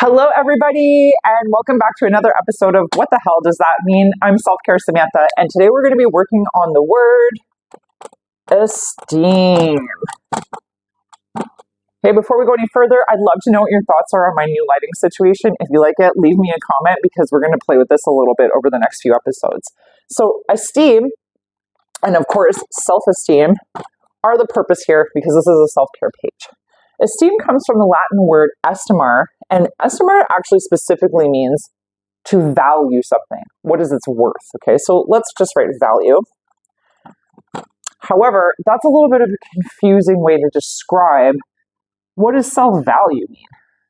Hello, everybody, and welcome back to another episode of What the Hell Does That Mean? I'm Self-Care Samantha, and today we're going to be working on the word esteem. Okay, before we go any further, I'd love to know what your thoughts are on my new lighting situation. If you like it, leave me a comment because we're going to play with this a little bit over the next few episodes. So, esteem, and of course, self-esteem, are the purpose here because this is a self-care page. Esteem comes from the Latin word estimare, and estimare actually specifically means to value something. What is its worth? Okay, so let's just write value. However, that's a little bit of a confusing way to describe what does self-value mean?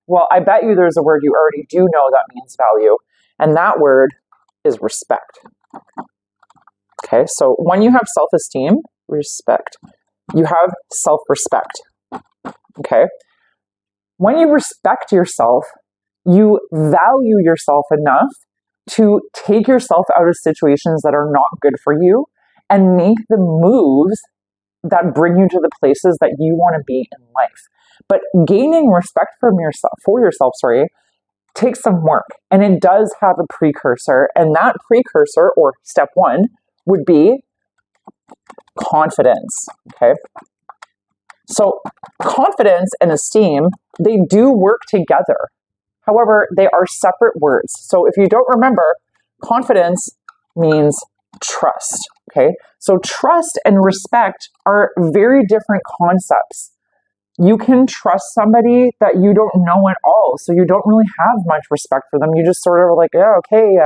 Well, I bet you there's a word you already do know that means value, and that word is respect. Okay, so when you have self-esteem, respect, you have self-respect. Okay. When you respect yourself, you value yourself enough to take yourself out of situations that are not good for you and make the moves that bring you to the places that you want to be in life. But gaining respect for yourself, takes some work, and it does have a precursor, and that precursor, or step one, would be confidence. Okay. So confidence and esteem, they do work together. However, they are separate words. So if you don't remember, confidence means trust, okay? So trust and respect are very different concepts. You can trust somebody that you don't know at all, so you don't really have much respect for them. You just sort of like, yeah, okay,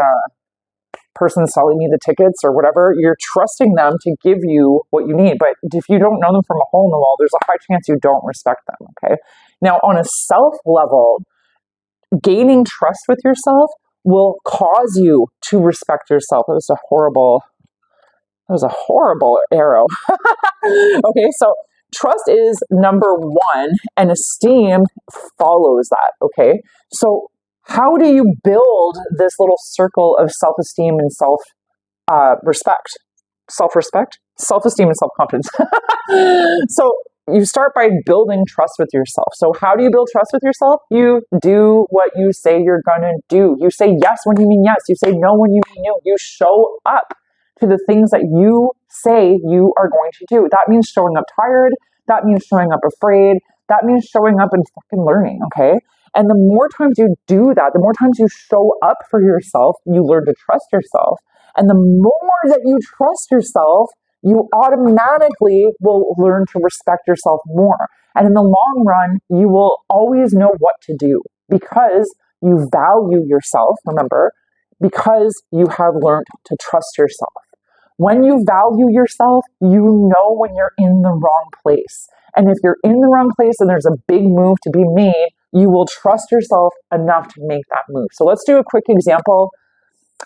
person selling you the tickets or whatever, you're trusting them to give you what you need. But if you don't know them from a hole in the wall, there's a high chance you don't respect them, okay? Now, on a self level, gaining trust with yourself will cause you to respect yourself. That was a horrible arrow. Okay, so trust is number one, and esteem follows that, okay? So how do you build this little circle of self-esteem and self-respect? Self-respect? Self-esteem and self-confidence. So you start by building trust with yourself. So how do you build trust with yourself? You do what you say you're going to do. You say yes when you mean yes. You say no when you mean no. You show up to the things that you say you are going to do. That means showing up tired. That means showing up afraid. That means showing up and fucking learning, okay? And the more times you do that, the more times you show up for yourself, you learn to trust yourself. And the more that you trust yourself, you automatically will learn to respect yourself more. And in the long run, you will always know what to do because you value yourself, remember, because you have learned to trust yourself. When you value yourself, you know when you're in the wrong place. And if you're in the wrong place and there's a big move to be made, you will trust yourself enough to make that move. So let's do a quick example.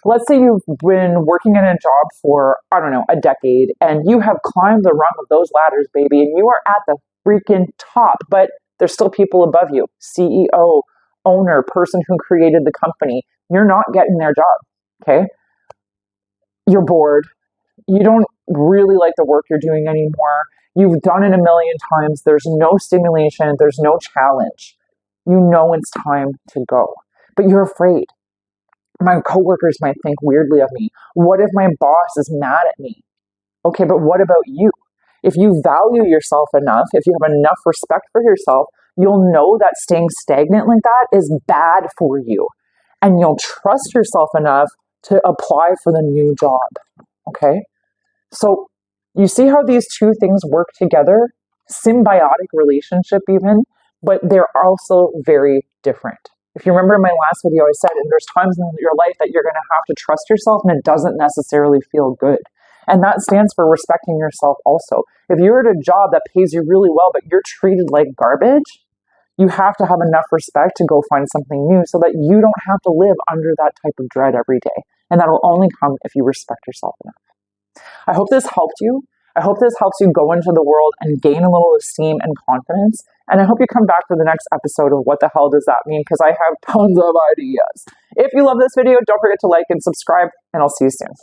Let's say you've been working in a job for, a decade, and you have climbed the rung of those ladders, baby, and you are at the freaking top, but there's still people above you, CEO, owner, person who created the company. You're not getting their job, okay? You're bored. You don't really like the work you're doing anymore. You've done it a million times. There's no stimulation. There's no challenge. You know it's time to go, but you're afraid. My coworkers might think weirdly of me. What if my boss is mad at me? Okay, but what about you? If you value yourself enough, if you have enough respect for yourself, you'll know that staying stagnant like that is bad for you. And you'll trust yourself enough to apply for the new job, okay? So you see how these two things work together? Symbiotic relationship even, but they're also very different. If you remember in my last video, I said, there's times in your life that you're going to have to trust yourself and it doesn't necessarily feel good. And that stands for respecting yourself also. If you're at a job that pays you really well, but you're treated like garbage, you have to have enough respect to go find something new so that you don't have to live under that type of dread every day. And that'll only come if you respect yourself enough. I hope this helped you. I hope this helps you go into the world and gain a little esteem and confidence. And I hope you come back for the next episode of What the Hell Does That Mean? Because I have tons of ideas. If you love this video, don't forget to like and subscribe, and I'll see you soon.